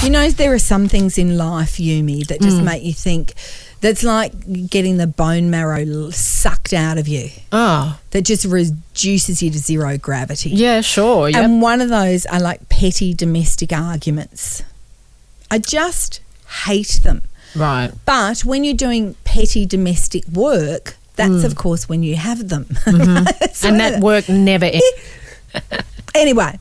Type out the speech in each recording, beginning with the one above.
You know, there are some things in life, Yumi, that just make you think that's like getting the bone marrow sucked out of you. Oh. That just reduces you to zero gravity. Yeah, sure. Yep. And one of those are like petty domestic arguments. I just hate them. Right. But when you're doing petty domestic work, that's of course when you have them. And that work never ends. Anyway,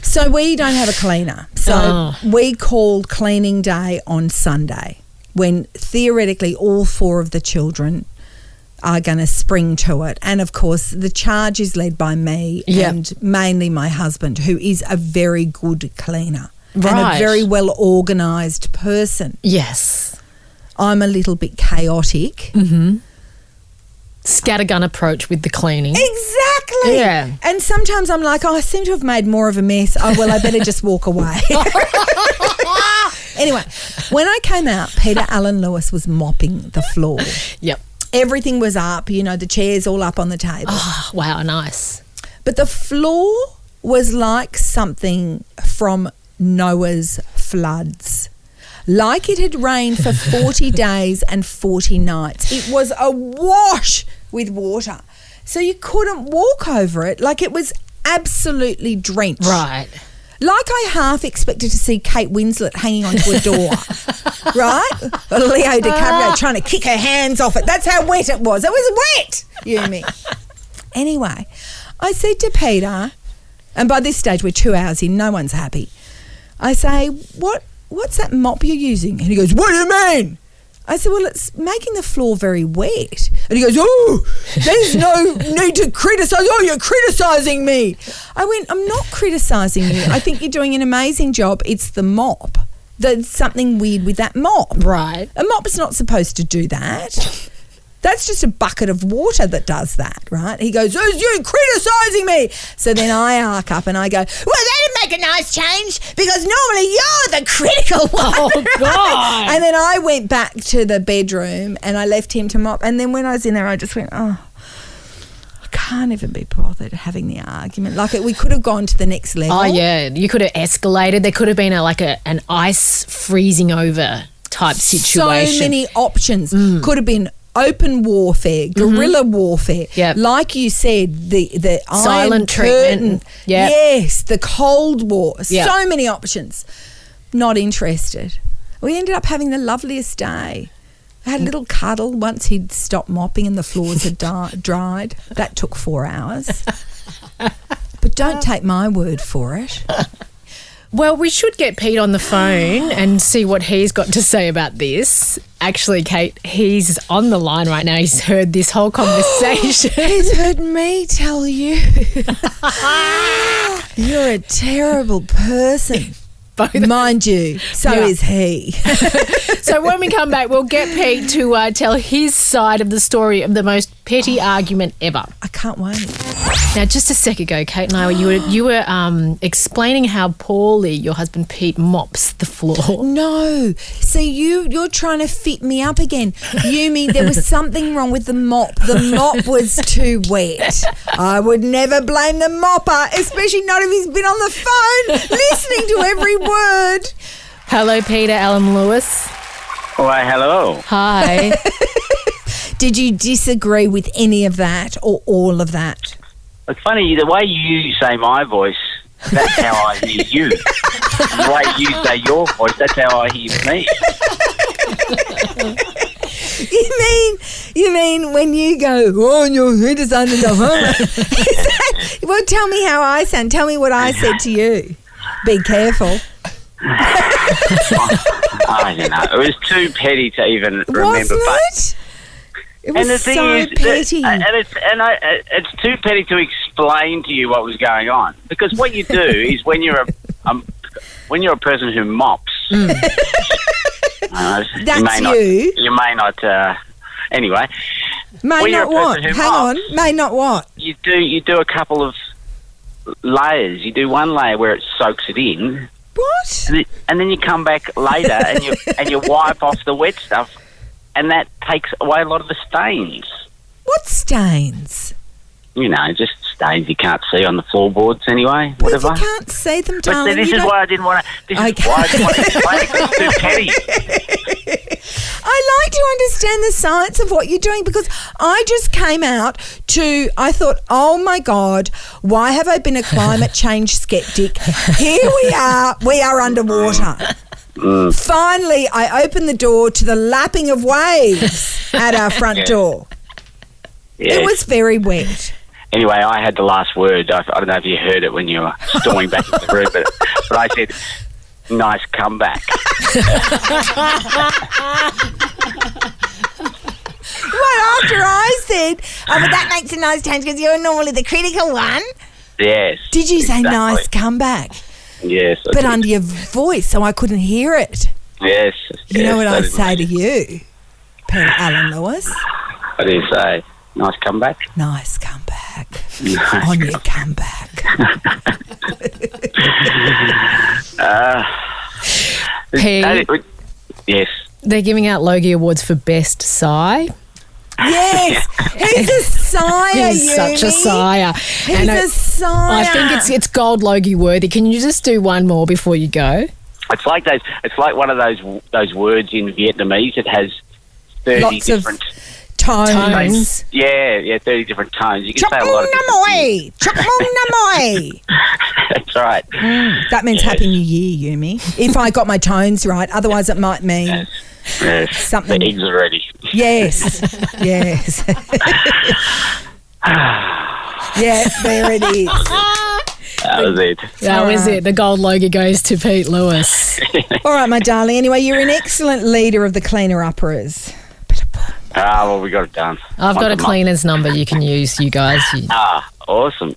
so we don't have a cleaner. So we called cleaning day on Sunday when theoretically all 4 of the children are going to spring to it. And, of course, the charge is led by me and mainly my husband, who is a very good cleaner and a very well organised person. Yes. I'm a little bit chaotic. Scattergun approach with the cleaning. Exactly. Yeah. And sometimes I'm like, I seem to have made more of a mess. Oh, well, I better just walk away. Anyway, when I came out, Peter Allen Lewis was mopping the floor. Yep. Everything was up, you know, the chairs all up on the table. Oh, wow, nice. But the floor was like something from Noah's floods. Like it had rained for 40 days and 40 nights. It was awash with water. So you couldn't walk over it. Like it was absolutely drenched. Right. Like I half expected to see Kate Winslet hanging onto a door, right? Or Leo DiCaprio trying to kick her hands off it. That's how wet it was. It was wet, Yumi. Anyway, I said to Peter, and by this stage we're 2 hours in, no one's happy. I say, what's that mop you're using? And he goes, what do you mean? I said, well, it's making the floor very wet. And he goes, oh, there's no need to criticise. Oh, you're criticising me. I went, I'm not criticising you. I think you're doing an amazing job. It's the mop. There's something weird with that mop. Right. A mop is not supposed to do that. That's just a bucket of water that does that, right? He goes, oh, you're criticising me. So then I arc up and I go, well, that'd make a nice change because normally you're the critical one. Oh, God. And then I went back to the bedroom and I left him to mop. And then when I was in there, I just went, oh, I can't even be bothered having the argument. Like we could have gone to the next level. Oh, yeah. You could have escalated. There could have been an ice freezing over type situation. So many options. Could have been open warfare, guerrilla warfare. Yep. Like you said, the silent Iron treatment. Curtain. Yep. Yes, the Cold War. Yep. So many options. Not interested. We ended up having the loveliest day. I had a little cuddle once he'd stopped mopping and the floors had dried. That took 4 hours. But don't take my word for it. Well, we should get Pete on the phone and see what he's got to say about this. Actually, Kate, he's on the line right now. He's heard this whole conversation. He's heard me tell you. You're a terrible person. Mind you, so is he. So when we come back, we'll get Pete to tell his side of the story of the most petty argument ever. I can't wait. Now, just a sec ago, Kate and I, you were explaining how poorly your husband Pete mops the floor. No. See, you're trying to fit me up again. Yumi, there was something wrong with the mop. The mop was too wet. I would never blame the mopper, especially not if he's been on the phone listening to every word. Hello, Peter Allen Lewis. Why, hello. Hi. Did you disagree with any of that or all of that? It's funny, the way you say my voice, that's how I hear you. And the way you say your voice, that's how I hear me. You mean when you go, oh, your head is under the home? Well, tell me how I sound. Tell me what I said to you. Be careful. I don't know. It was too petty to even remember. Wasn't it? It was and the so thing is, petty. It's too petty to explain to you what was going on, because what you do is when you're a person who mops. That's you. You may not. Anyway. May not what? Hang on. May not what? You do a couple of layers. You do one layer where it soaks it in. What? And then you come back later and you wipe off the wet stuff. And that takes away a lot of the stains. What stains? just stains you can't see on the floorboards anyway. But Whatever. if you can't see them, But darling, this is why I didn't want to. This is why I didn't want to explain it 'cause it's too petty. I like to understand the science of what you're doing because I just came out I thought, oh my God, why have I been a climate change skeptic? Here we are underwater. Finally, I opened the door to the lapping of waves at our front door. Yes. It was very wet. Anyway, I had the last word. I don't know if you heard it when you were storming back into the room, but I said, nice comeback. Well, after I said, but that makes a nice change because you're normally the critical one. Yes. Did you say exactly. nice comeback? Yes. I But did. under your voice, so I couldn't hear it. Yes. You know what I did. say to you, Peter Alan Lewis? What do you say? Nice comeback? Nice comeback. Nice On your comeback. Pete, Yes. they're giving out Logie Awards for Best Sigh. Yes, he's a sire, He's such a Yumi. sire. He's a sire. I think it's gold Logie worthy. Can you just do one more before you go? It's like those. It's like one of those words in Vietnamese that has 30 Lots different of tones. Yeah, 30 different tones. You can Chok say a lot of different things. namoy, chok namoy. That's right. That means Yes. Happy New Year, Yumi. If I got my tones right, otherwise it might mean Yes. something. The eggs are ready. Yes, yes. Yeah, there it is. That was it. That was it. The gold Logie goes to Pete Lewis. All right, my darling. Anyway, you're an excellent leader of the cleaner-uppers. Well, we got it done. I've got a Once month. cleaner's number you can use, you guys. Awesome.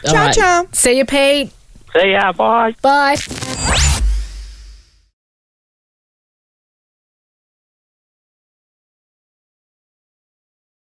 All Ciao, ciao. See you, Pete. See ya. Bye. Bye.